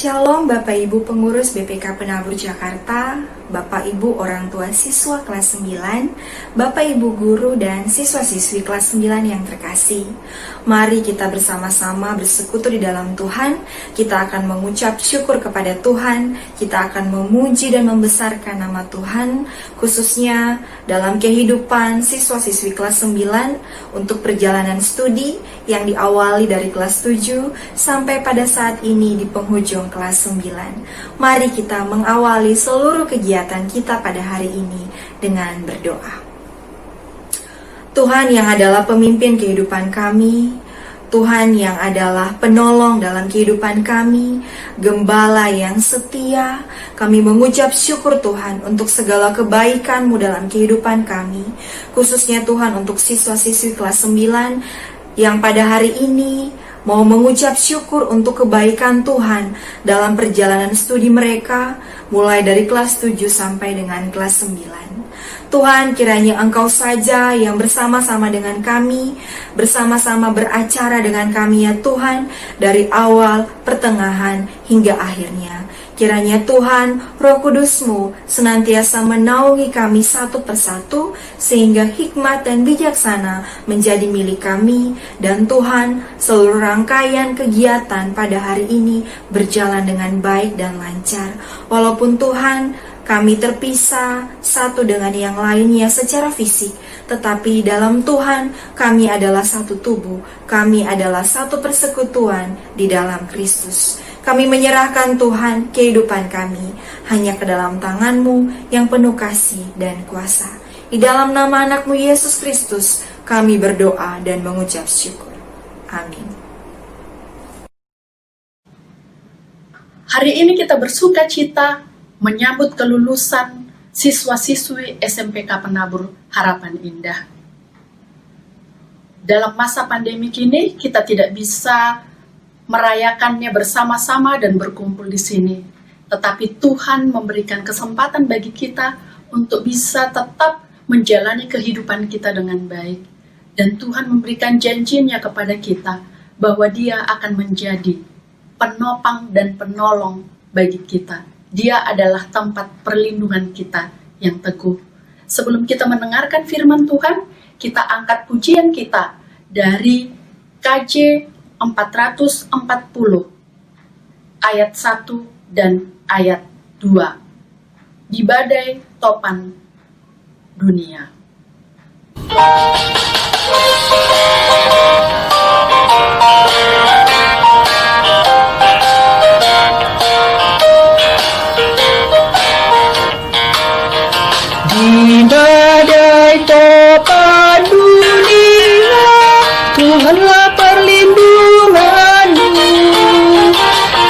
Shalom Bapak Ibu pengurus BPK Penabur Jakarta, Bapak Ibu orang tua siswa kelas 9, Bapak Ibu guru dan siswa-siswi kelas 9 yang terkasih. Mari kita bersama-sama bersekutu di dalam Tuhan. Kita akan mengucap syukur kepada Tuhan, kita akan memuji dan membesarkan nama Tuhan, khususnya dalam kehidupan siswa-siswi kelas 9 untuk perjalanan studi yang diawali dari kelas 7 sampai pada saat ini di penghujung kelas 9. Mari kita mengawali seluruh kegiatan kita pada hari ini dengan berdoa. Tuhan yang adalah pemimpin kehidupan kami, Tuhan yang adalah penolong dalam kehidupan kami, Gembala yang setia, kami mengucap syukur Tuhan untuk segala kebaikan-Mu dalam kehidupan kami, khususnya Tuhan untuk siswa-siswi kelas 9 yang pada hari ini mau mengucap syukur untuk kebaikan Tuhan dalam perjalanan studi mereka, mulai dari kelas 7 sampai dengan kelas 9. Tuhan, kiranya Engkau saja yang bersama-sama dengan kami, bersama-sama beracara dengan kami ya Tuhan, dari awal, pertengahan, hingga akhirnya. Kiranya Tuhan, Roh Kudus-Mu senantiasa menaungi kami satu persatu, sehingga hikmat dan bijaksana menjadi milik kami, dan Tuhan, seluruh rangkaian kegiatan pada hari ini berjalan dengan baik dan lancar. Walaupun Tuhan, kami terpisah satu dengan yang lainnya secara fisik, tetapi dalam Tuhan kami adalah satu tubuh, kami adalah satu persekutuan di dalam Kristus. Kami menyerahkan Tuhan kehidupan kami hanya ke dalam tangan-Mu yang penuh kasih dan kuasa. Di dalam nama anak-Mu Yesus Kristus kami berdoa dan mengucap syukur. Amin. Hari ini kita bersuka cita menyambut kelulusan siswa-siswi SMPK Penabur Harapan Indah. Dalam masa pandemi ini kita tidak bisa merayakannya bersama-sama dan berkumpul di sini. Tetapi Tuhan memberikan kesempatan bagi kita untuk bisa tetap menjalani kehidupan kita dengan baik. Dan Tuhan memberikan janjinya kepada kita bahwa Dia akan menjadi penopang dan penolong bagi kita. Dia adalah tempat perlindungan kita yang teguh. Sebelum kita mendengarkan firman Tuhan, kita angkat pujian kita dari KJ 440 ayat 1 dan ayat 2. Di badai topan dunia. Di badai topan dunia, Tuhanlah perlindunganmu.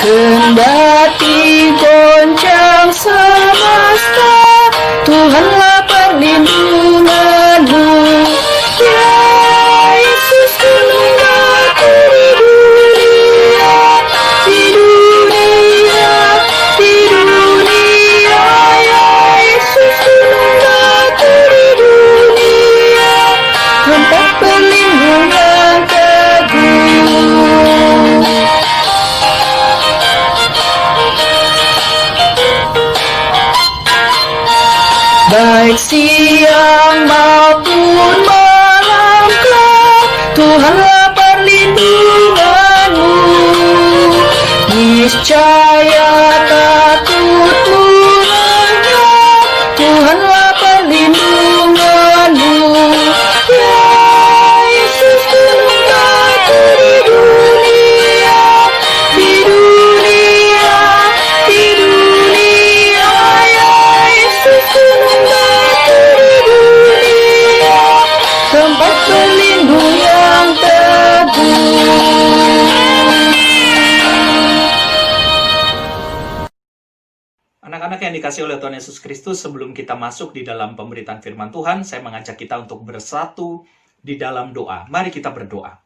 Kendati goncang semesta, Tuhanlah perlindunganmu. Ya Yesus gunung batu di dunia, di dunia, ya Yesus gunung batu di dunia, tempat berlindung yang teguh. Baik siang maupun malam kelak, Tuhanlah perlindunganmu. Niscaya takutmu lenyap, Tuhanlah perlindunganmu. Ya Yesus gunung batu di dunia, di dunia, di dunia, ya Yesus gunung batu di dunia, tempat berlindung yang teguh. Anak-anak yang dikasihi oleh Tuhan Yesus Kristus, sebelum kita masuk di dalam pemberitaan firman Tuhan, saya mengajak kita untuk bersatu di dalam doa. Mari kita berdoa.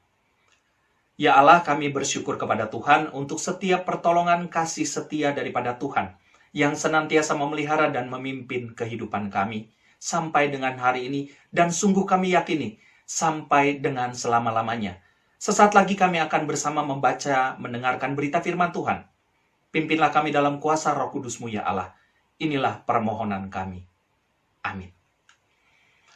Ya Allah, kami bersyukur kepada Tuhan untuk setiap pertolongan kasih setia daripada Tuhan yang senantiasa memelihara dan memimpin kehidupan kami sampai dengan hari ini, dan sungguh kami yakini sampai dengan selama-lamanya. Sesaat lagi kami akan bersama membaca, mendengarkan berita firman Tuhan. Pimpinlah kami dalam kuasa Roh Kudus-Mu ya Allah. Inilah permohonan kami. Amin.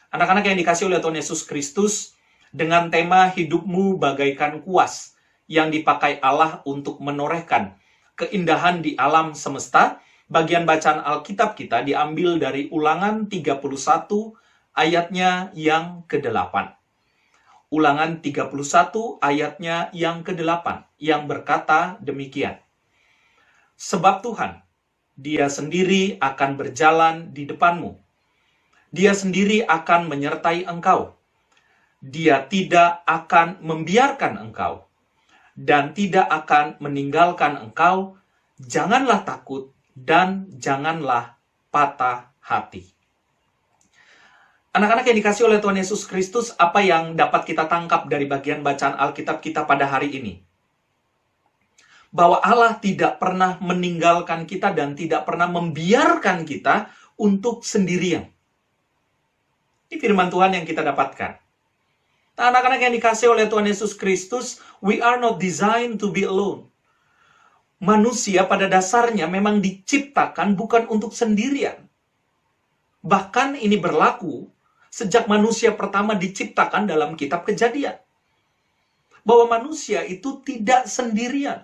Anak-anak yang dikasihi oleh Tuhan Yesus Kristus, dengan tema hidupmu bagaikan kuas yang dipakai Allah untuk menorehkan keindahan di alam semesta, bagian bacaan Alkitab kita diambil dari Ulangan 31 ayatnya yang ke-8. Ulangan 31 ayatnya yang ke-8 yang berkata demikian. Sebab Tuhan, Dia sendiri akan berjalan di depanmu. Dia sendiri akan menyertai engkau. Dia tidak akan membiarkan engkau dan tidak akan meninggalkan engkau. Janganlah takut dan janganlah patah hati. Anak-anak yang dikasihi oleh Tuhan Yesus Kristus, apa yang dapat kita tangkap dari bagian bacaan Alkitab kita pada hari ini? Bahwa Allah tidak pernah meninggalkan kita dan tidak pernah membiarkan kita untuk sendirian. Ini firman Tuhan yang kita dapatkan. Nah, anak-anak yang dikasihi oleh Tuhan Yesus Kristus, we are not designed to be alone. Manusia pada dasarnya memang diciptakan bukan untuk sendirian. Bahkan ini berlaku sejak manusia pertama diciptakan dalam kitab Kejadian. Bahwa manusia itu tidak sendirian.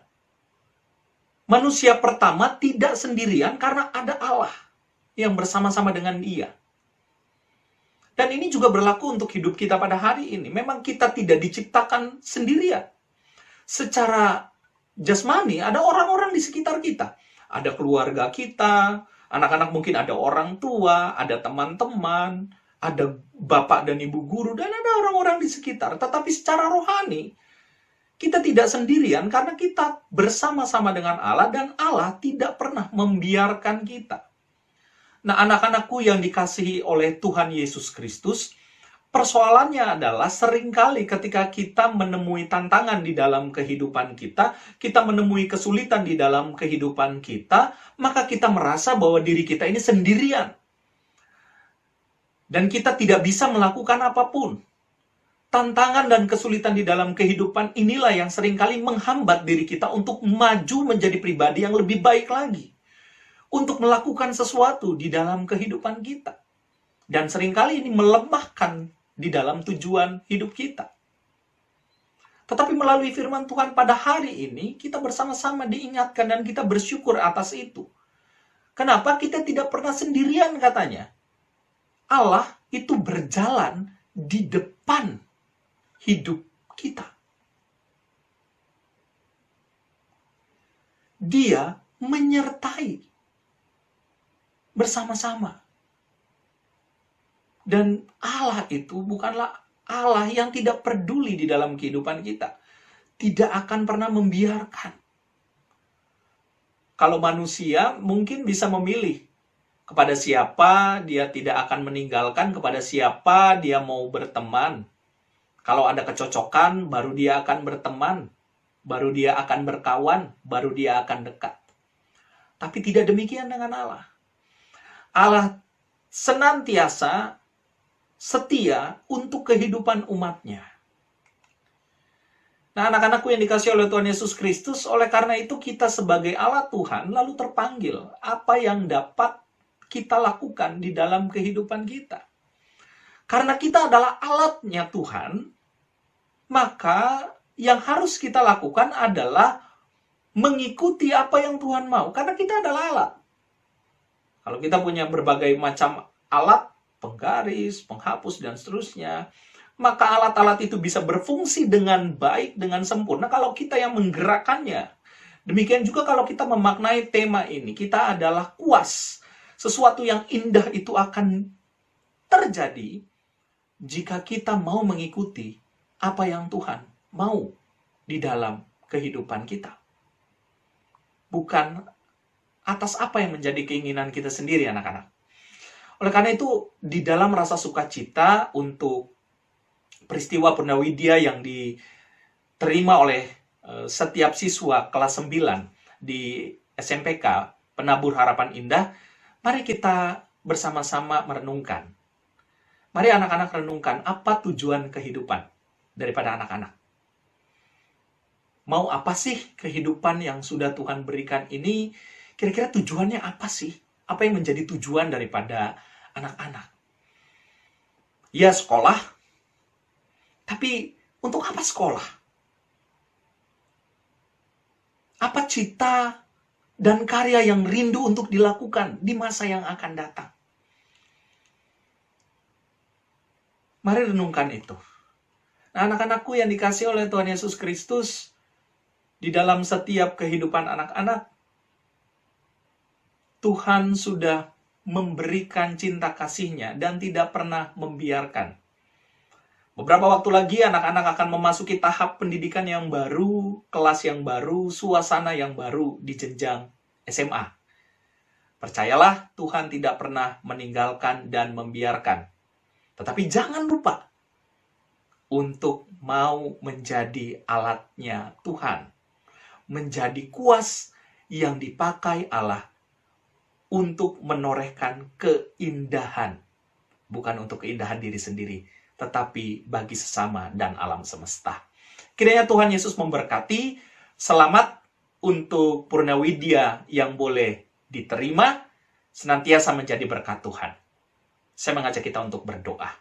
Manusia pertama tidak sendirian karena ada Allah yang bersama-sama dengan dia. Dan ini juga berlaku untuk hidup kita pada hari ini. Memang kita tidak diciptakan sendirian. Secara jasmani, ada orang-orang di sekitar kita. Ada keluarga kita, anak-anak mungkin ada orang tua, ada teman-teman, ada bapak dan ibu guru, dan ada orang-orang di sekitar. Tetapi secara rohani, kita tidak sendirian karena kita bersama-sama dengan Allah dan Allah tidak pernah membiarkan kita. Nah, anak-anakku yang dikasihi oleh Tuhan Yesus Kristus, persoalannya adalah seringkali ketika kita menemui tantangan di dalam kehidupan kita menemui kesulitan di dalam kehidupan kita, maka kita merasa bahwa diri kita ini sendirian. Dan kita tidak bisa melakukan apapun. Tantangan dan kesulitan di dalam kehidupan inilah yang seringkali menghambat diri kita untuk maju menjadi pribadi yang lebih baik lagi. Untuk melakukan sesuatu di dalam kehidupan kita. Dan seringkali ini melemahkan di dalam tujuan hidup kita. Tetapi melalui firman Tuhan pada hari ini, kita bersama-sama diingatkan dan kita bersyukur atas itu. Kenapa kita tidak pernah sendirian katanya? Allah itu berjalan di depan hidup kita. Dia menyertai bersama-sama. Dan Allah itu bukanlah Allah yang tidak peduli di dalam kehidupan kita. Tidak akan pernah membiarkan. Kalau manusia mungkin bisa memilih kepada siapa dia tidak akan meninggalkan, kepada siapa dia mau berteman. Kalau ada kecocokan, baru dia akan berteman, baru dia akan berkawan, baru dia akan dekat. Tapi tidak demikian dengan Allah. Allah senantiasa setia untuk kehidupan umatnya. Nah, anak-anakku yang dikasihi oleh Tuhan Yesus Kristus, oleh karena itu kita sebagai alat Tuhan lalu terpanggil apa yang dapat kita lakukan di dalam kehidupan kita. Karena kita adalah alatnya Tuhan, maka yang harus kita lakukan adalah mengikuti apa yang Tuhan mau. Karena kita adalah alat. Kalau kita punya berbagai macam alat, penggaris, penghapus, dan seterusnya, maka alat-alat itu bisa berfungsi dengan baik, dengan sempurna kalau kita yang menggerakkannya. Demikian juga kalau kita memaknai tema ini, kita adalah kuas. Sesuatu yang indah itu akan terjadi jika kita mau mengikuti apa yang Tuhan mau di dalam kehidupan kita. Bukan atas apa yang menjadi keinginan kita sendiri, anak-anak. Oleh karena itu, di dalam rasa sukacita untuk peristiwa Purnawidya yang diterima oleh setiap siswa kelas 9 di SMPK Penabur Harapan Indah, mari kita bersama-sama merenungkan. Mari anak-anak renungkan apa tujuan kehidupan daripada anak-anak. Mau apa sih kehidupan yang sudah Tuhan berikan ini? Kira-kira tujuannya apa sih? Apa yang menjadi tujuan daripada anak-anak? Ya sekolah, tapi untuk apa sekolah? Apa cita dan karya yang rindu untuk dilakukan di masa yang akan datang? Mari renungkan itu. Nah, anak-anakku yang dikasihi oleh Tuhan Yesus Kristus, di dalam setiap kehidupan anak-anak, Tuhan sudah memberikan cinta kasih-Nya dan tidak pernah membiarkan. Beberapa waktu lagi anak-anak akan memasuki tahap pendidikan yang baru, kelas yang baru, suasana yang baru di jenjang SMA. Percayalah, Tuhan tidak pernah meninggalkan dan membiarkan. Tetapi jangan lupa untuk mau menjadi alatnya Tuhan. Menjadi kuas yang dipakai Allah untuk menorehkan keindahan. Bukan untuk keindahan diri sendiri, tetapi bagi sesama dan alam semesta. Kiranya Tuhan Yesus memberkati. Selamat untuk Purnawidya yang boleh diterima, senantiasa menjadi berkat Tuhan. Saya mengajak kita untuk berdoa.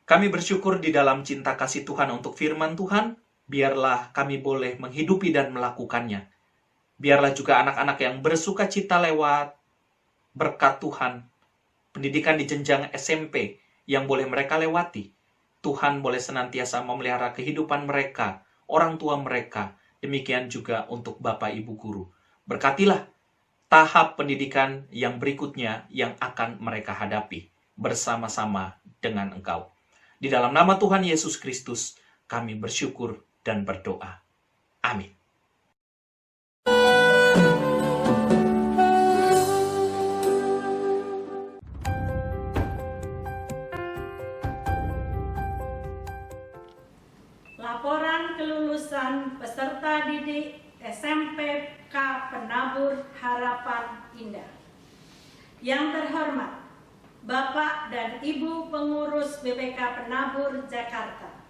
Kami bersyukur di dalam cinta kasih Tuhan untuk firman Tuhan. Biarlah kami boleh menghidupi dan melakukannya. Biarlah juga anak-anak yang bersuka cita lewat berkat Tuhan, pendidikan di jenjang SMP, yang boleh mereka lewati. Tuhan boleh senantiasa memelihara kehidupan mereka, orang tua mereka, demikian juga untuk Bapak Ibu Guru. Berkatilah tahap pendidikan yang berikutnya yang akan mereka hadapi bersama-sama dengan Engkau. Di dalam nama Tuhan Yesus Kristus, kami bersyukur dan berdoa. Amin. Laporan kelulusan peserta didik SMPK Penabur Harapan Indah. Yang terhormat, Bapak dan Ibu Pengurus BPK Penabur Jakarta.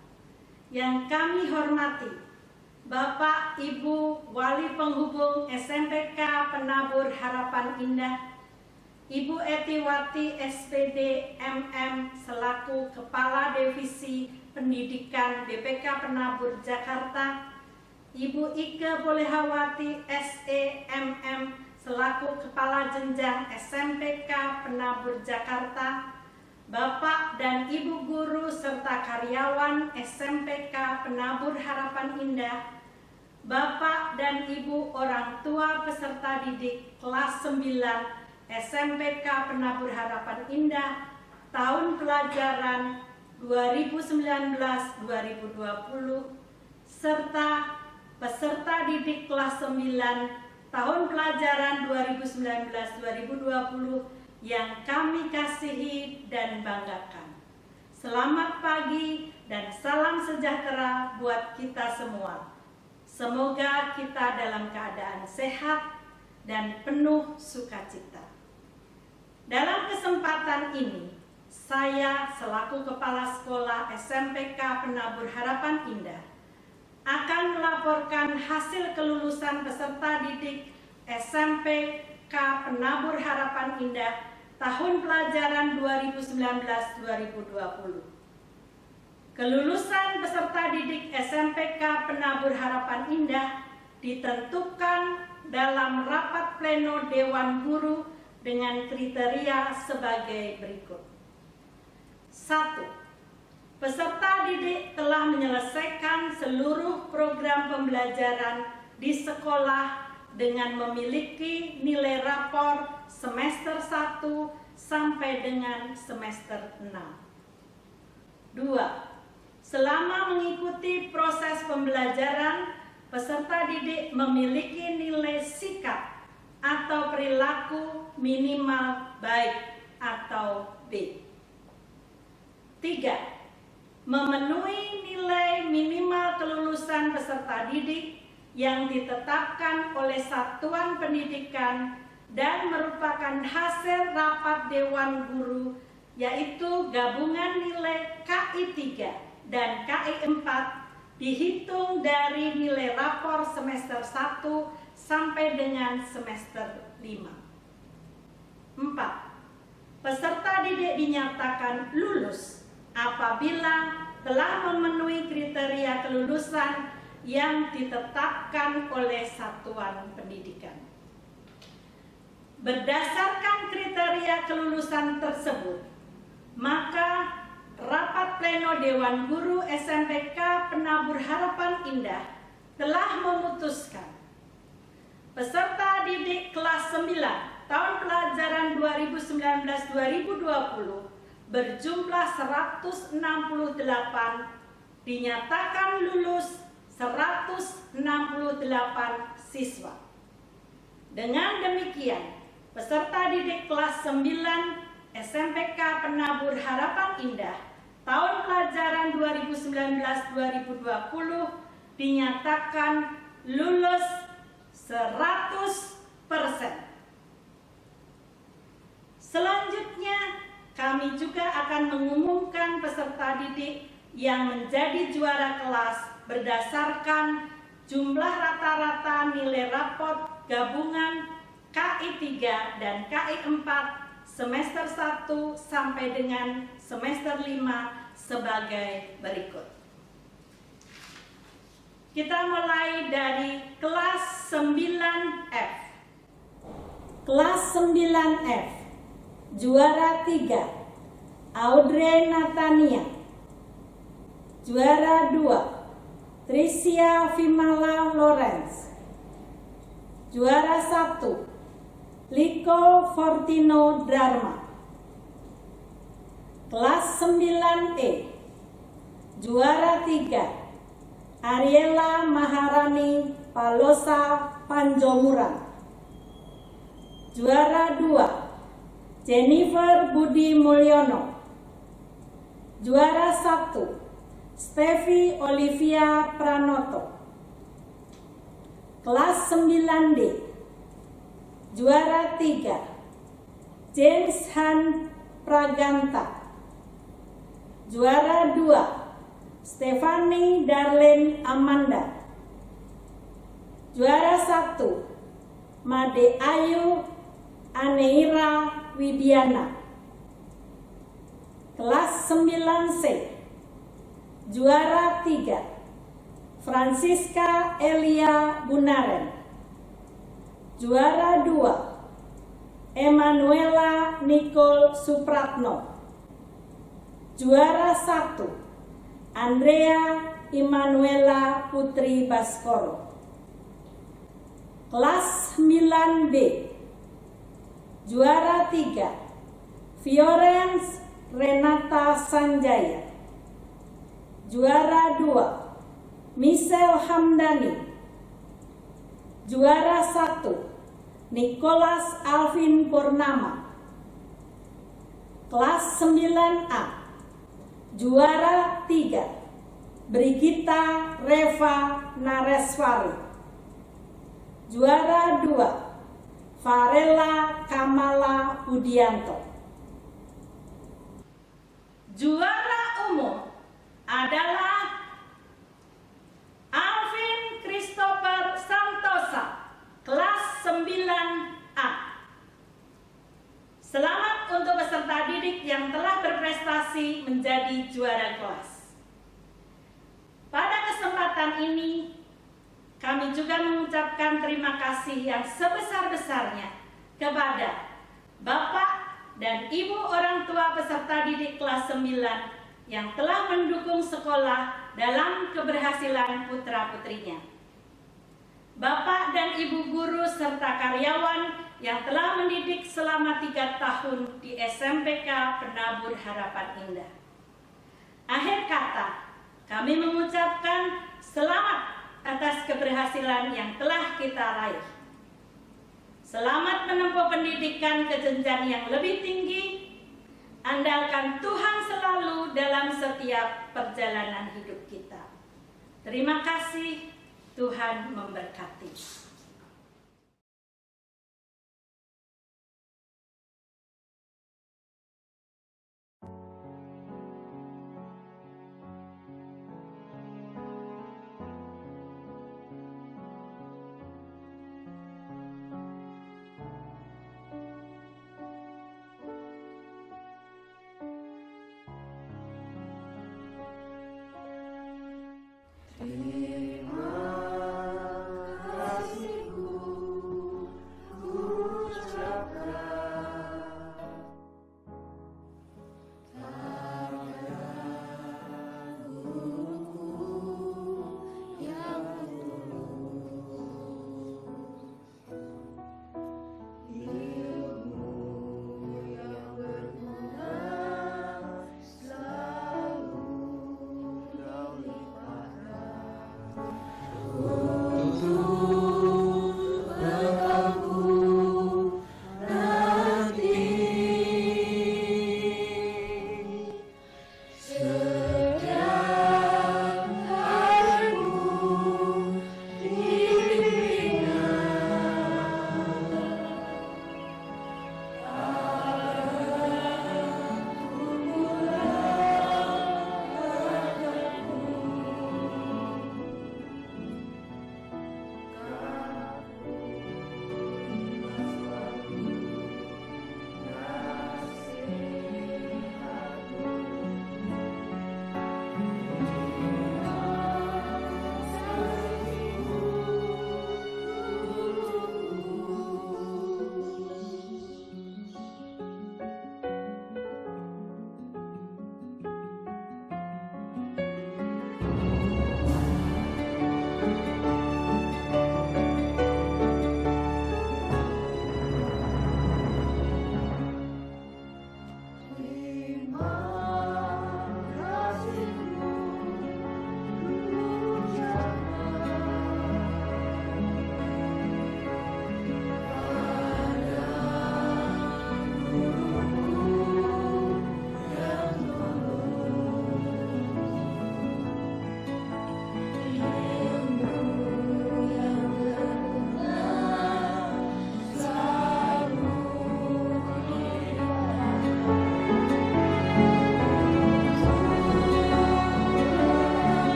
Yang kami hormati, Bapak Ibu Wali Penghubung SMPK Penabur Harapan Indah, Ibu Etiwati SPD MM selaku Kepala Divisi Pendidikan BPK Penabur Jakarta, Ibu Ike Bolehawati SEMM selaku Kepala Jenjang SMPK Penabur Jakarta, Bapak dan Ibu Guru serta karyawan SMPK Penabur Harapan Indah, Bapak dan Ibu orang tua peserta didik kelas 9 SMPK Penabur Harapan Indah tahun pelajaran 2019-2020 serta peserta didik kelas 9 tahun pelajaran 2019-2020 yang kami kasihi dan banggakan. Selamat pagi dan salam sejahtera buat kita semua. Semoga kita dalam keadaan sehat dan penuh sukacita. Dalam kesempatan ini, saya selaku Kepala Sekolah SMPK Penabur Harapan Indah akan melaporkan hasil kelulusan peserta didik SMPK Penabur Harapan Indah tahun pelajaran 2019-2020. Kelulusan peserta didik SMPK Penabur Harapan Indah ditentukan dalam rapat pleno Dewan Guru dengan kriteria sebagai berikut. 1. Peserta didik telah menyelesaikan seluruh program pembelajaran di sekolah dengan memiliki nilai rapor semester 1 sampai dengan semester 6. 2. Selama mengikuti proses pembelajaran, peserta didik memiliki nilai sikap atau perilaku minimal baik atau B. 3. Memenuhi nilai minimal kelulusan peserta didik yang ditetapkan oleh satuan pendidikan dan merupakan hasil rapat Dewan Guru, yaitu gabungan nilai KI 3 dan KI 4 dihitung dari nilai rapor semester 1 sampai dengan semester 5. 4. Peserta didik dinyatakan lulus apabila telah memenuhi kriteria kelulusan yang ditetapkan oleh satuan pendidikan. Berdasarkan kriteria kelulusan tersebut, maka rapat pleno Dewan Guru SMPK Penabur Harapan Indah telah memutuskan peserta didik kelas 9 tahun pelajaran 2019-2020 berjumlah 168 dinyatakan lulus 168 siswa. Dengan demikian, peserta didik kelas 9 SMPK Penabur Harapan Indah tahun pelajaran 2019-2020 dinyatakan lulus 100%. Selanjutnya, kami juga akan mengumumkan peserta didik yang menjadi juara kelas berdasarkan jumlah rata-rata nilai rapot gabungan KI 3 dan KI 4 semester 1 sampai dengan semester 5 sebagai berikut. Kita mulai dari kelas 9F. Kelas 9F. Juara 3, Audrey Natania. Juara 2, Tricia Vimala Lawrence. Juara 1, Liko Fortino Dharma. Kelas 9E. Juara 3, Ariela Maharani Palosa Panjomuran. Juara 2, Jennifer Budi Mulyono. Juara 1, Stevi Olivia Pranoto. Kelas 9D. Juara 3, James Han Praganta. Juara 2, Stephanie Darlene Amanda. Juara 1, Made Ayu Aneira Widiana. Kelas 9C. Juara 3, Francisca Elia Bunaren. Juara 2, Emanuela Nicole Supratno. Juara 1, Andrea Immanuela Putri Baskoro. Kelas 9B. Juara 3, Fiorence Renata Sanjaya. Juara 2, Michelle Hamdani. Juara 1, Nicholas Alvin Purnama. Kelas 9A. Juara 3, Brigita Reva Nareswari. Juara 2, Farela Kamala Budianto. Juara umum adalah Alvin Christopher Santosa, kelas 9A. Selamat untuk peserta didik yang telah berprestasi menjadi juara kelas. Pada kesempatan ini, kami juga mengucapkan terima kasih yang sebesar-besarnya kepada Bapak dan Ibu orang tua peserta didik kelas 9 yang telah mendukung sekolah dalam keberhasilan putra-putrinya. Bapak dan Ibu guru serta karyawan yang telah mendidik selama 3 tahun di SMPK Penabur Harapan Indah. Akhir kata, kami mengucapkan selamat atas keberhasilan yang telah kita raih. Selamat menempuh pendidikan ke jenjang yang lebih tinggi. Andalkan Tuhan selalu dalam setiap perjalanan hidup kita. Terima kasih, Tuhan memberkati.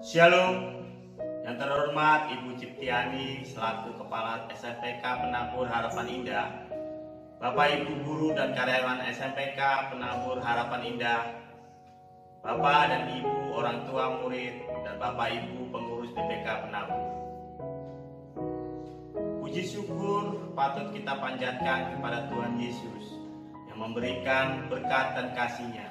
Shalom, yang terhormat Ibu Ciptiani selaku Kepala SMPK Penabur Harapan Indah, Bapak Ibu Guru dan karyawan SMPK Penabur Harapan Indah, Bapak dan Ibu orang tua murid, dan Bapak Ibu pengurus BPK Penabur. Puji syukur patut kita panjatkan kepada Tuhan Yesus yang memberikan berkat dan kasih-Nya,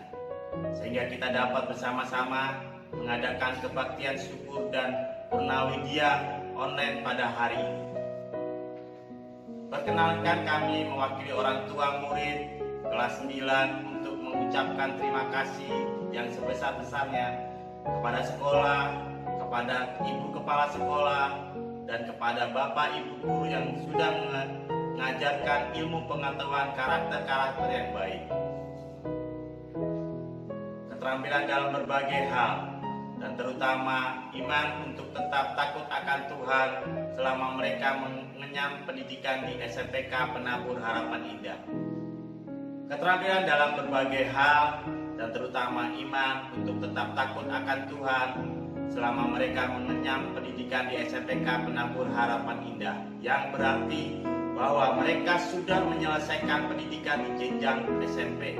sehingga kita dapat bersama-sama mengadakan kebaktian syukur dan purnawidia online pada hari ini. Perkenalkan, kami mewakili orang tua murid kelas 9 untuk mengucapkan terima kasih yang sebesar-besarnya kepada sekolah, kepada Ibu Kepala Sekolah, dan kepada Bapak Ibu Guru yang sudah mengajarkan ilmu pengetahuan karakter-karakter yang baik. Keterampilan dalam berbagai hal, dan terutama iman untuk tetap takut akan Tuhan selama mereka mengenyam pendidikan di SMPK Penabur Harapan Indah. Keterampilan dalam berbagai hal, dan terutama iman untuk tetap takut akan Tuhan selama mereka mengenyam pendidikan di SMPK Penabur Harapan Indah, yang berarti bahwa mereka sudah menyelesaikan pendidikan di jenjang SMP.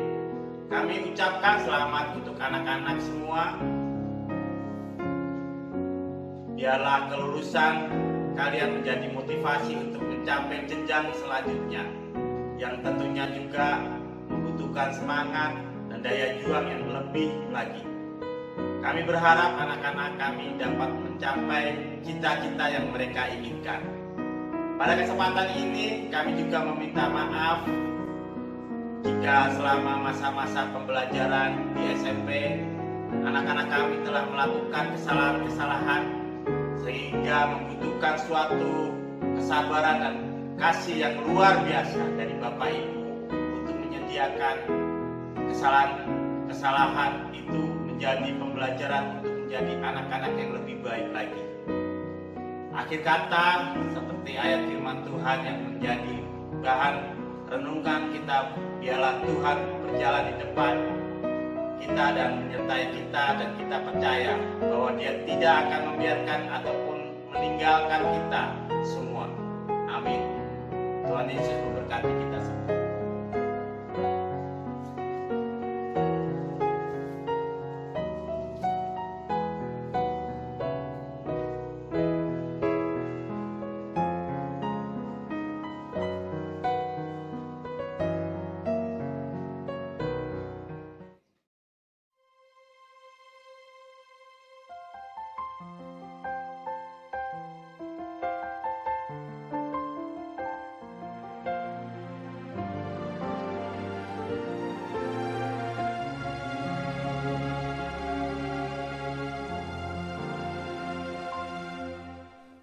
Kami ucapkan selamat untuk anak-anak semua biarlah kelulusan kalian menjadi motivasi untuk mencapai jenjang selanjutnya, yang tentunya juga membutuhkan semangat dan daya juang yang lebih lagi. Kami berharap anak-anak kami dapat mencapai cita-cita yang mereka inginkan. Pada kesempatan ini kami juga meminta maaf jika selama masa-masa pembelajaran di SMP anak-anak kami telah melakukan kesalahan-kesalahan sehingga membutuhkan suatu kesabaran dan kasih yang luar biasa dari Bapak Ibu untuk menyediakan kesalahan itu menjadi pembelajaran untuk menjadi anak-anak yang lebih baik lagi. Akhir kata, seperti ayat firman Tuhan yang menjadi bahan renungan kita, biarlah Tuhan berjalan di depan kita dan menyertai kita, dan kita percaya bahwa Dia tidak akan membiarkan ataupun meninggalkan kita semua. Amin. Tuhan Yesus memberkati kita semua.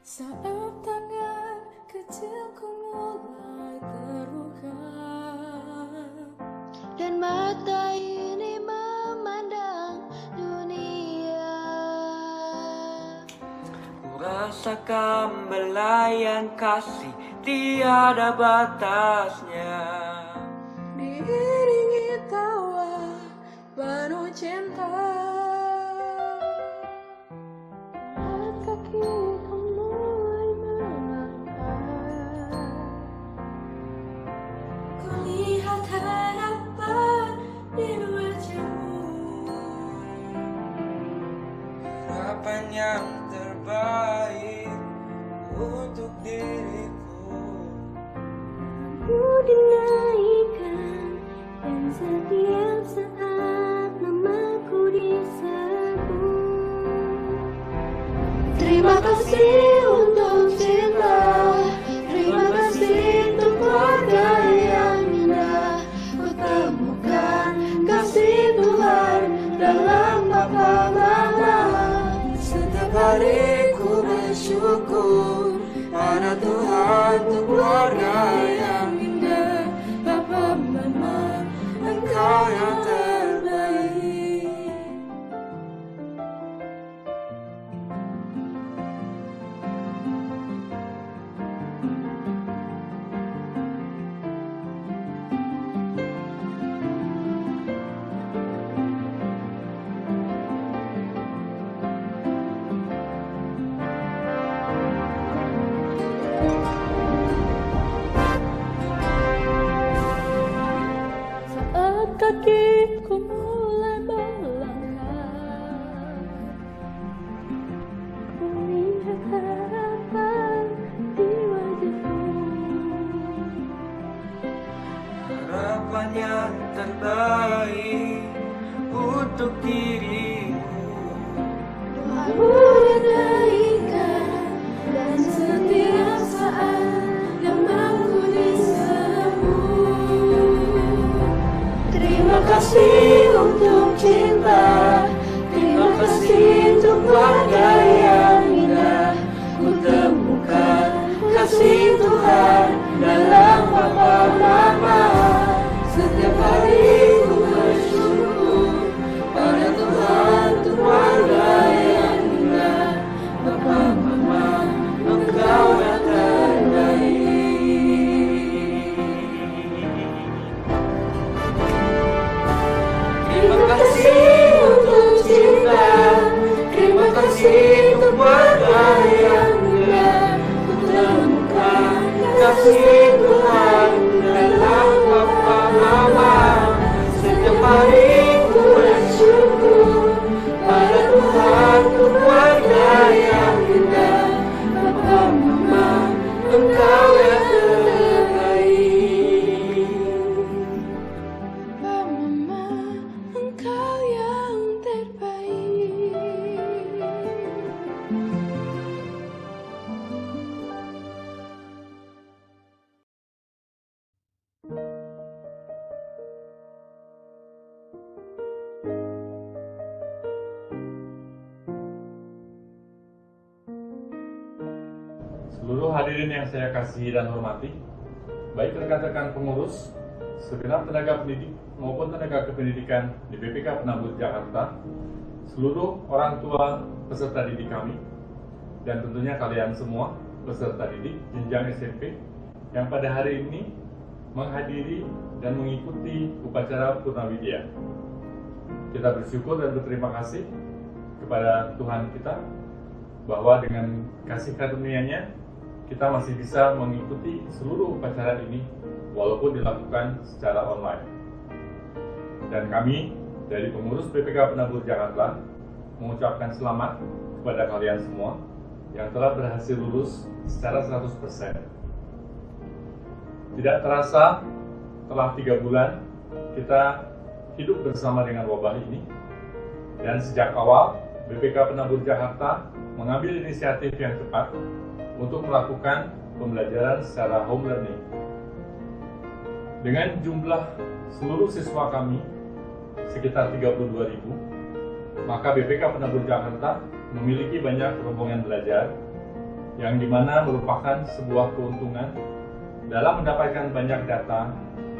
Saat tangan kecilku mulai terluka dan mata ini memandang dunia, ku rasakan belayan kasih tiada batasnya, diiringi tawa penuh cinta. Saat kakiku mulai melangkah, ku lihat harapan di wajahmu. harapan yang terbaik untuk diriku. Ku dinaikkan dan setiap saat namaku disebut. Terima kasih untuk cinta, terima kasih untuk keluarga yang indah. Ku temukan kasih Tuhan dalam Bapa Mama. Setiap hari ku bersyukur pada Tuhan untuk keluarga yang indah. Bapa Mama, Engkau yang terbaik. Seluruh hadirin yang saya kasihi dan hormati, baik rekan-rekan pengurus, segenap tenaga pendidik maupun tenaga kependidikan di BPK Penabur Jakarta, seluruh orang tua peserta didik kami, dan tentunya kalian semua peserta didik jenjang SMP yang pada hari ini menghadiri dan mengikuti upacara Purnawidya. Kita bersyukur dan berterima kasih kepada Tuhan kita bahwa dengan kasih karunia-Nya kita masih bisa mengikuti seluruh upacara ini walaupun dilakukan secara online. Dan kami dari pengurus BPK Penabur Jakarta mengucapkan selamat kepada kalian semua yang telah berhasil lulus secara 100%. Tidak terasa telah 3 bulan kita hidup bersama dengan wabah ini, dan sejak awal BPK Penabur Jakarta mengambil inisiatif yang tepat untuk melakukan pembelajaran secara home learning. Dengan jumlah seluruh siswa kami sekitar 32.000, maka BPK Penabur Jakarta memiliki banyak rombongan belajar yang dimana merupakan sebuah keuntungan dalam mendapatkan banyak data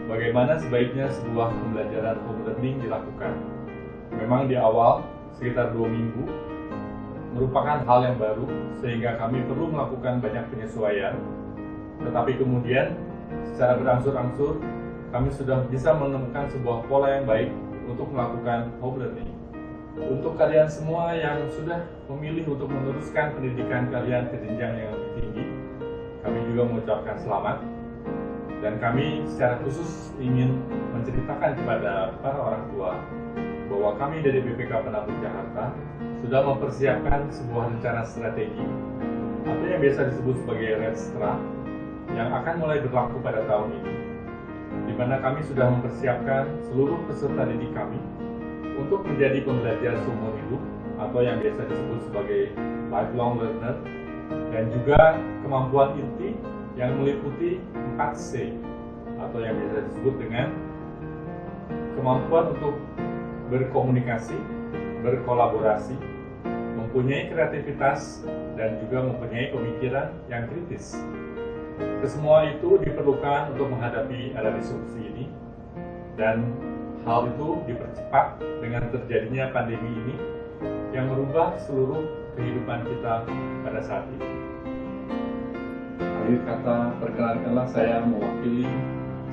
bagaimana sebaiknya sebuah pembelajaran home learning dilakukan. Memang di awal sekitar 2 minggu merupakan hal yang baru sehingga kami perlu melakukan banyak penyesuaian, tetapi kemudian secara berangsur-angsur kami sudah bisa menemukan sebuah pola yang baik untuk melakukan home learning. Untuk kalian semua yang sudah memilih untuk meneruskan pendidikan kalian ke jenjang yang lebih tinggi, kami juga mengucapkan selamat, dan kami secara khusus ingin menceritakan kepada para orang tua bahwa kami dari BPK Penabur Jakarta sudah mempersiapkan sebuah rencana strategi atau yang biasa disebut sebagai Redstra yang akan mulai berlaku pada tahun ini, di mana kami sudah mempersiapkan seluruh peserta didik kami untuk menjadi pembelajar seumur hidup atau yang biasa disebut sebagai lifelong learner, dan juga kemampuan inti yang meliputi 4C atau yang biasa disebut dengan kemampuan untuk berkomunikasi, berkolaborasi, mempunyai kreativitas, dan juga mempunyai pemikiran yang kritis. Kesemua itu diperlukan untuk menghadapi era disrupsi ini, dan hal itu dipercepat dengan terjadinya pandemi ini yang merubah seluruh kehidupan kita pada saat ini. Akhir kata, perkenankanlah saya mewakili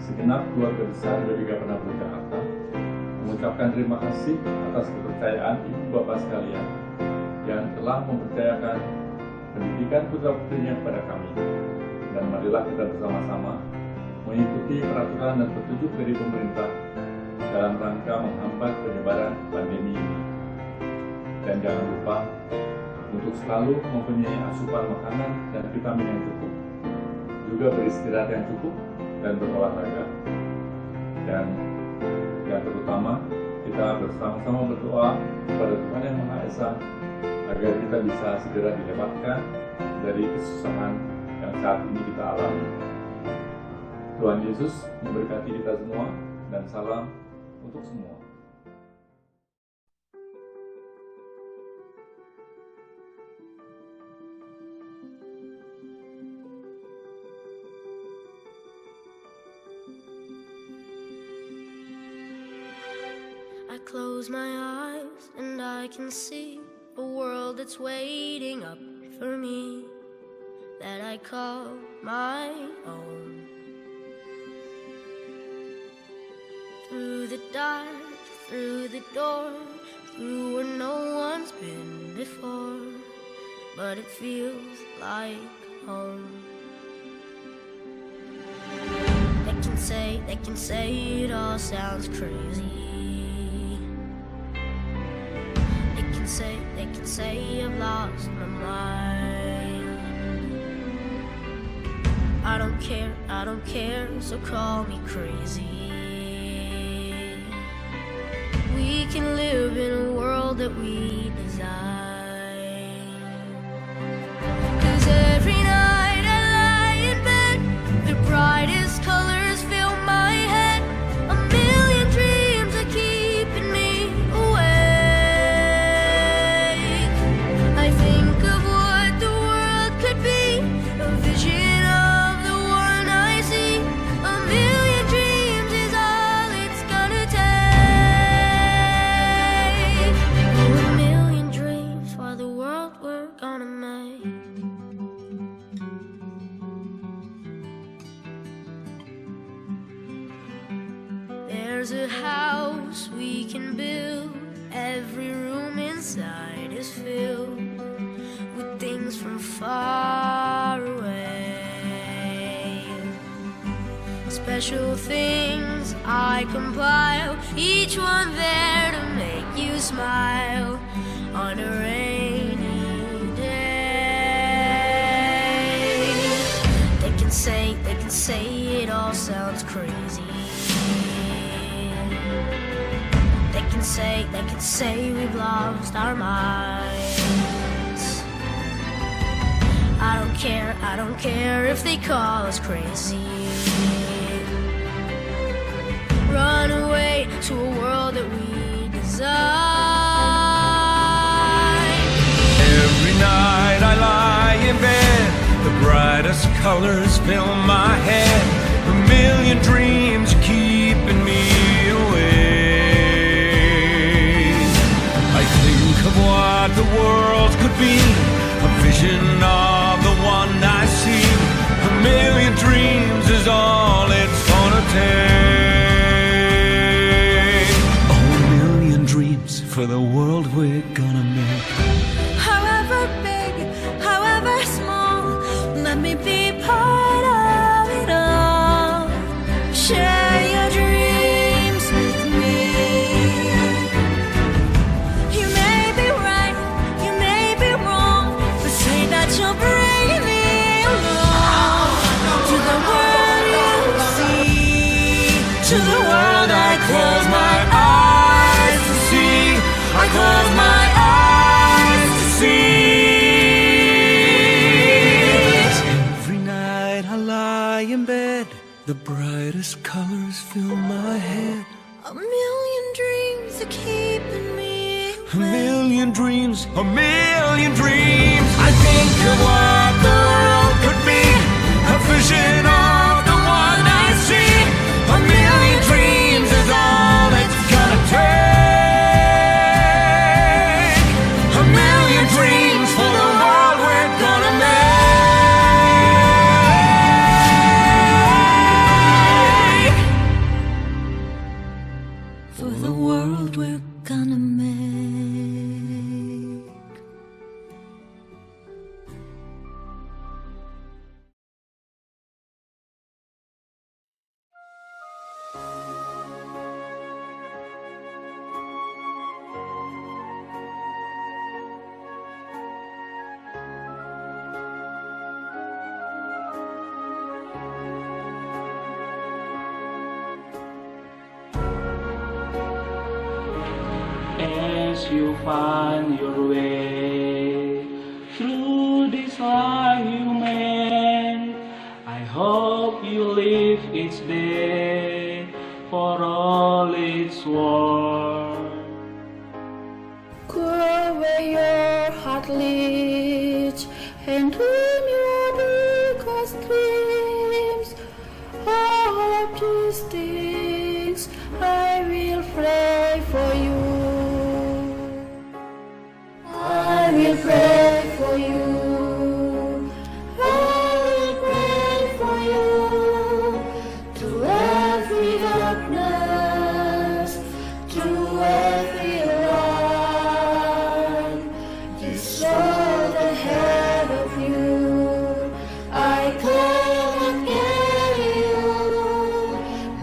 segenap keluarga besar BPK Penabur Jakarta mengucapkan terima kasih atas kepercayaan Ibu Bapak sekalian yang telah mempercayakan pendidikan putra-putrinya kepada kami. Dan marilah kita bersama-sama mengikuti peraturan dan petunjuk dari pemerintah dalam rangka menghambat penyebaran pandemi ini. Dan jangan lupa untuk selalu mempunyai asupan makanan dan vitamin yang cukup, juga beristirahat yang cukup dan berolahraga. Dan yang terutama, kita bersama-sama berdoa kepada Tuhan Yang Maha Esa agar kita bisa segera dilepaskan dari kesusahan yang saat ini kita alami. Tuhan Yesus memberkati kita semua, dan salam untuk semua. I close my eyes and I can see a world that's waiting up for me, that I call my own. Through the dark, through the door, through where no one's been before, but it feels like home. They can say it all sounds crazy. They can say I've lost my mind. I don't care, so call me crazy. We can live in a world that we design. 'Cause every night I lie in bed, the brightest colors fill my head. A million dreams are keeping me awake. I think of what the world could be, of There's a house we can build. Every room inside is filled with things from far away. Special things I compile, each one there to make you smile on a rainy day. They can say it all sounds crazy. They can say we've lost our minds. I don't care if they call us crazy. Run away to a world that we design. Every night I lie in bed, the brightest colors fill my head. A million dreams keeping me awake. I think of what the world could be, a vision of the one I see. A million dreams is all it's gonna take. Oh, a million dreams for the world we're gonna make. However big, however small, let me be part of it all. Share your dreams with me. You may be right, you may be wrong, but say that you'll bring me along to the world you see, to the world I Close my eyes to see. I close my eyes to see. Every night I lie in bed, the brightest colors fill my head. A million dreams are keeping me A million dreams, a million dreams. I think of what the world could be, a vision of the one I see. A million dreams is all it's gonna take. A million dreams for the world we're gonna make. for the world we're gonna make. As you find your way through this life you made, I hope you live each day for all it's worth. Go where your heart leads and dream your biggest dreams. All of these things I will pray for you. I will pray for you. I will pray for you. Through every darkness, through every light, this world ahead of you, I cannot carry you,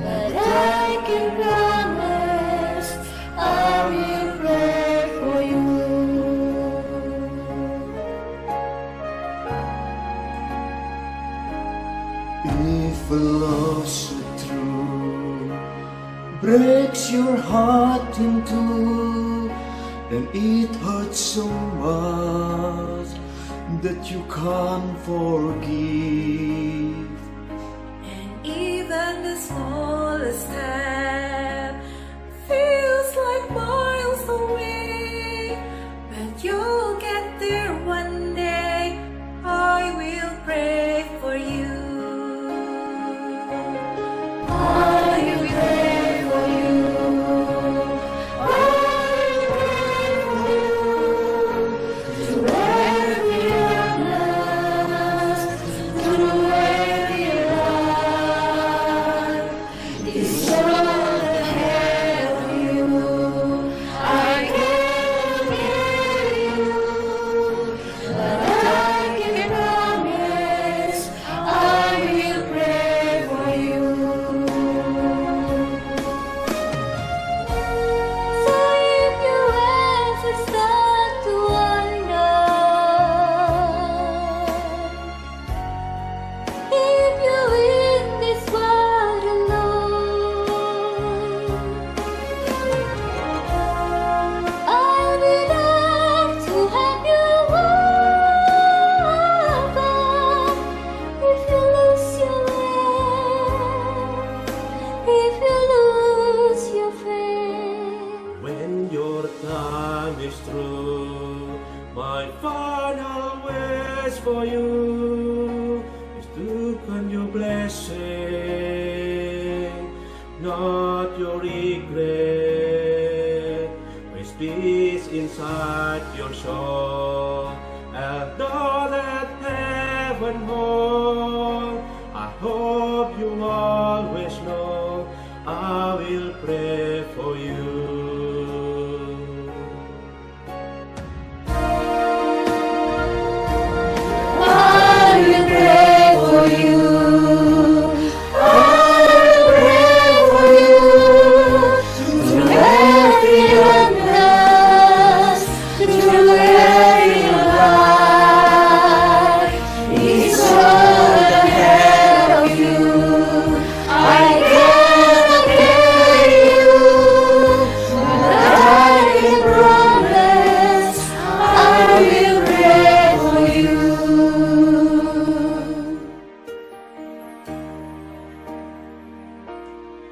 but I can promise I will pray for you. If a love so true breaks your heart in two, and it hurts so much that you can't forgive, And even the smallest step feels like miles away, but you'll get there one day. I will pray for you. I will pray for you. I will pray for you. Through every darkness, through every light, My final wish for you is to count your blessing, not your regret. With peace inside your soul, and know that heaven holds. I hope you always know I will pray for you. I will pray for you. I will pray for you. Through every illness, through every life, He's all ahead of you. I cannot carry you, but I can promise I will pray for you.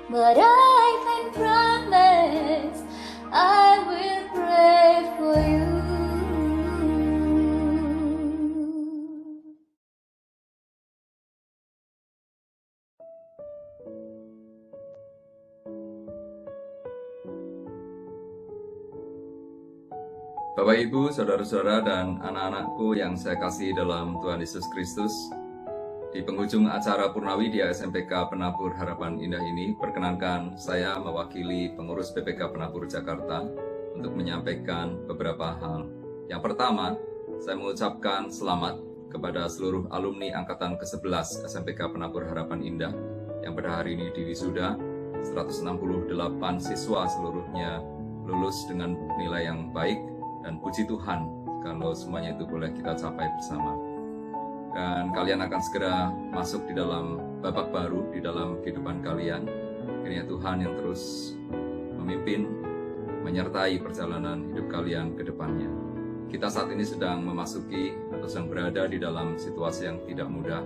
But I can promise I will pray for you. Bapak, Ibu, Saudara-saudara, dan anak-anakku yang saya kasih dalam Tuhan Yesus Kristus, di penghujung acara Purnawidya SMPK Penabur Harapan Indah ini, perkenankan saya mewakili pengurus BPK Penabur Jakarta untuk menyampaikan beberapa hal. Yang pertama, saya mengucapkan selamat kepada seluruh alumni Angkatan ke-11 SMPK Penabur Harapan Indah yang pada hari ini diwisuda. 168 siswa seluruhnya lulus dengan nilai yang baik, dan puji Tuhan kalau semuanya itu boleh kita capai bersama. Dan kalian akan segera masuk di dalam babak baru di dalam kehidupan kalian. Kiranya Tuhan yang terus memimpin, menyertai perjalanan hidup kalian ke depannya. Kita saat ini sedang memasuki atau sedang berada di dalam situasi yang tidak mudah,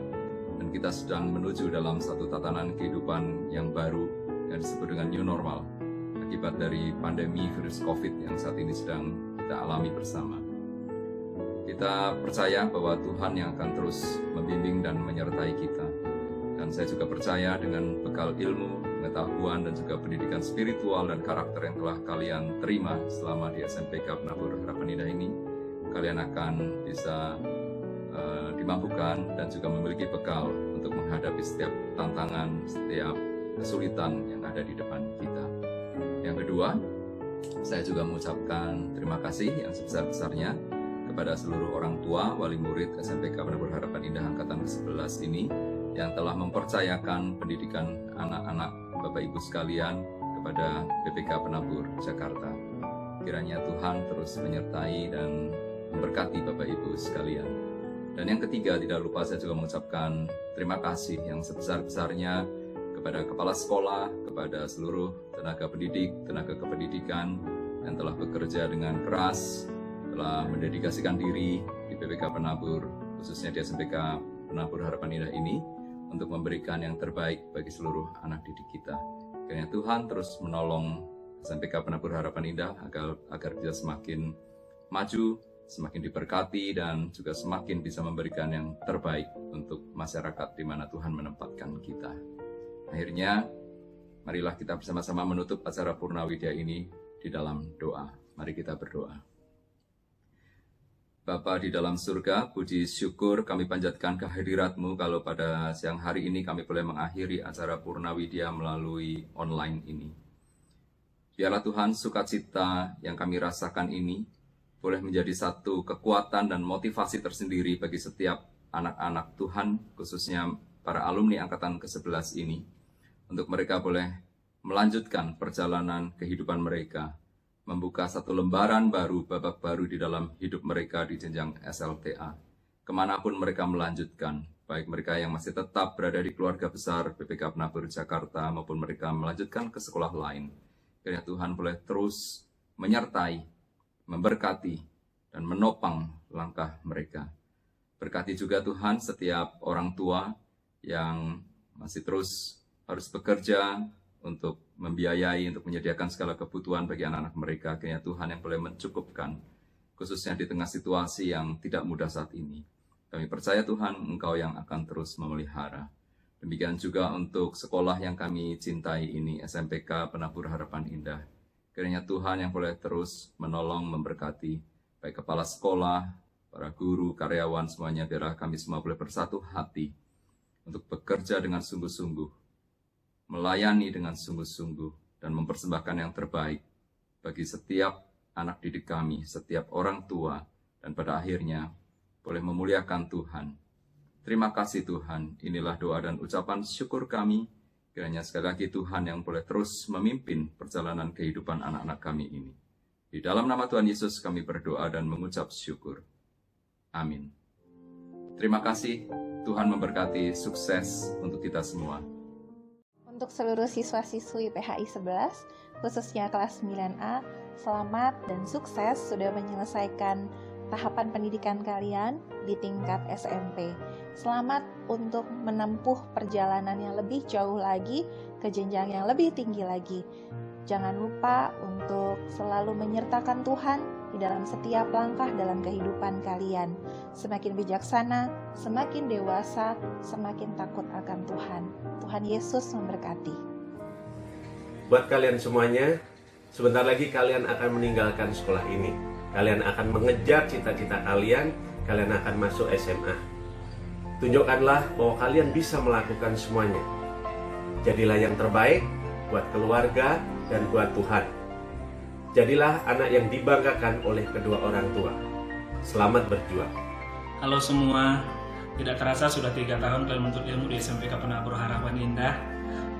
dan kita sedang menuju dalam satu tatanan kehidupan yang baru yang disebut dengan new normal akibat dari pandemi virus COVID yang saat ini sedang kita alami bersama. Kita percaya bahwa Tuhan yang akan terus membimbing dan menyertai kita. Dan saya juga percaya dengan bekal ilmu, pengetahuan, dan juga pendidikan spiritual dan karakter yang telah kalian terima selama di SMPK Penabur Harapan Indah ini, kalian akan bisa dimampukan dan juga memiliki bekal untuk menghadapi setiap tantangan, setiap kesulitan yang ada di depan kita. Yang kedua, saya juga mengucapkan terima kasih yang sebesar-besarnya kepada seluruh orang tua, wali murid SMPK Penabur Harapan Indah Angkatan ke-11 ini yang telah mempercayakan pendidikan anak-anak Bapak Ibu sekalian kepada BPK Penabur Jakarta. Kiranya Tuhan terus menyertai dan memberkati Bapak Ibu sekalian. Dan yang ketiga, tidak lupa saya juga mengucapkan terima kasih yang sebesar-besarnya kepada kepala sekolah, kepada seluruh tenaga pendidik, tenaga kependidikan yang telah bekerja dengan keras, telah mendedikasikan diri di BPK Penabur, khususnya di SMPK Penabur Harapan Indah ini, untuk memberikan yang terbaik bagi seluruh anak didik kita. Kiranya Tuhan terus menolong SMPK Penabur Harapan Indah agar kita semakin maju, semakin diberkati, dan juga semakin bisa memberikan yang terbaik untuk masyarakat di mana Tuhan menempatkan kita. Akhirnya, marilah kita bersama-sama menutup acara Purnawidya ini di dalam doa. Mari kita berdoa. Bapa di dalam surga, puji syukur kami panjatkan kehadirat-Mu kalau pada siang hari ini kami boleh mengakhiri acara Purnawidya melalui online ini. Biarlah Tuhan, sukacita yang kami rasakan ini boleh menjadi satu kekuatan dan motivasi tersendiri bagi setiap anak-anak Tuhan, khususnya para alumni Angkatan ke-11 ini, untuk mereka boleh melanjutkan perjalanan kehidupan mereka, membuka satu lembaran baru, babak baru di dalam hidup mereka di jenjang SLTA. Kemanapun mereka melanjutkan, baik mereka yang masih tetap berada di keluarga besar BPK Penabur Jakarta maupun mereka melanjutkan ke sekolah lain. Kiranya Tuhan boleh terus menyertai, memberkati, dan menopang langkah mereka. Berkati juga Tuhan setiap orang tua yang masih terus harus bekerja untuk membiayai, untuk menyediakan segala kebutuhan bagi anak-anak mereka. Kiranya Tuhan yang boleh mencukupkan, khususnya di tengah situasi yang tidak mudah saat ini. Kami percaya Tuhan, Engkau yang akan terus memelihara. Demikian juga untuk sekolah yang kami cintai ini, SMPK Penabur Harapan Indah. Kiranya Tuhan yang boleh terus menolong, memberkati, baik kepala sekolah, para guru, karyawan, semuanya, biarlah kami semua boleh bersatu hati untuk bekerja dengan sungguh-sungguh, melayani dengan sungguh-sungguh, dan mempersembahkan yang terbaik bagi setiap anak didik kami, setiap orang tua, dan pada akhirnya boleh memuliakan Tuhan. Terima kasih Tuhan, inilah doa dan ucapan syukur kami. Kiranya sekali lagi Tuhan yang boleh terus memimpin perjalanan kehidupan anak-anak kami ini. Di dalam nama Tuhan Yesus kami berdoa dan mengucap syukur. Amin. Terima kasih, Tuhan memberkati, sukses untuk kita semua. Untuk seluruh siswa-siswi PHI 11, khususnya kelas 9A, selamat dan sukses sudah menyelesaikan tahapan pendidikan kalian di tingkat SMP. Selamat untuk menempuh perjalanan yang lebih jauh lagi, ke jenjang yang lebih tinggi lagi. Jangan lupa untuk selalu menyertakan Tuhan di dalam setiap langkah dalam kehidupan kalian. Semakin bijaksana, semakin dewasa, semakin takut akan Tuhan. Tuhan Yesus memberkati. Buat kalian semuanya, sebentar lagi kalian akan meninggalkan sekolah ini. Kalian akan mengejar cita-cita kalian, kalian akan masuk SMA. Tunjukkanlah bahwa kalian bisa melakukan semuanya. Jadilah yang terbaik buat keluarga dan buat Tuhan. Jadilah anak yang dibanggakan oleh kedua orang tua. Selamat berjuang. Halo semua, tidak terasa sudah 3 tahun kalian menuntut ilmu di SMPK Penabur Harapan Indah.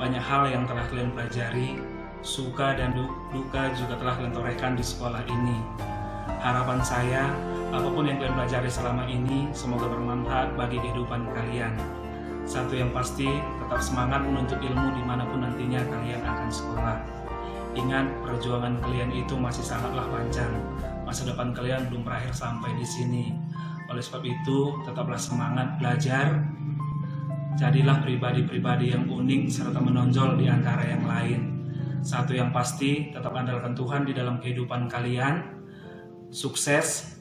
Banyak hal yang telah kalian pelajari, suka dan duka juga telah kalian torehkan di sekolah ini. Harapan saya, apapun yang kalian pelajari selama ini, semoga bermanfaat bagi kehidupan kalian. Satu yang pasti, tetap semangat menuntut ilmu dimanapun nantinya kalian akan sekolah. Ingat, perjuangan kalian itu masih sangatlah panjang. Masa depan kalian belum berakhir sampai di sini. Oleh sebab itu, tetaplah semangat belajar. Jadilah pribadi-pribadi yang unik serta menonjol di antara yang lain. Satu yang pasti, tetap andalkan Tuhan di dalam kehidupan kalian. Sukses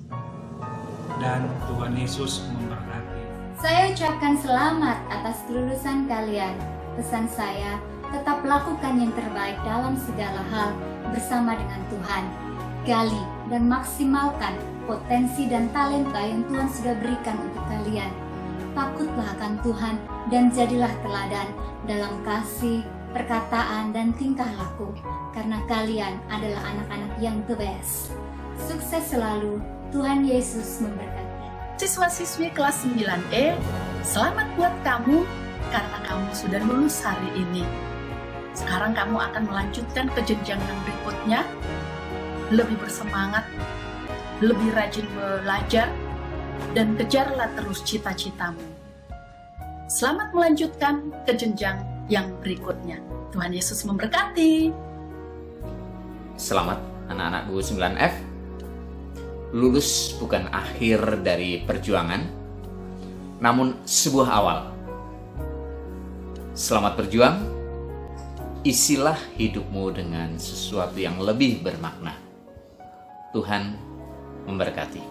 dan Tuhan Yesus memberkati. Saya ucapkan selamat atas kelulusan kalian. Pesan saya, tetap lakukan yang terbaik dalam segala hal bersama dengan Tuhan. Gali dan maksimalkan potensi dan talenta yang Tuhan sudah berikan untuk kalian. Takutlah akan Tuhan dan jadilah teladan dalam kasih, perkataan, dan tingkah laku. Karena kalian adalah anak-anak yang the best. Sukses selalu, Tuhan Yesus memberkati. Siswa-siswi kelas 9E, selamat buat kamu karena kamu sudah lulus hari ini. Sekarang kamu akan melanjutkan ke jenjang yang berikutnya, lebih bersemangat, lebih rajin belajar, dan kejarlah terus cita-citamu. Selamat melanjutkan ke jenjang yang berikutnya. Tuhan Yesus memberkati. Selamat anak-anakku 9F. Lulus bukan akhir dari perjuangan, namun sebuah awal. Selamat berjuang, isilah hidupmu dengan sesuatu yang lebih bermakna. Tuhan memberkati.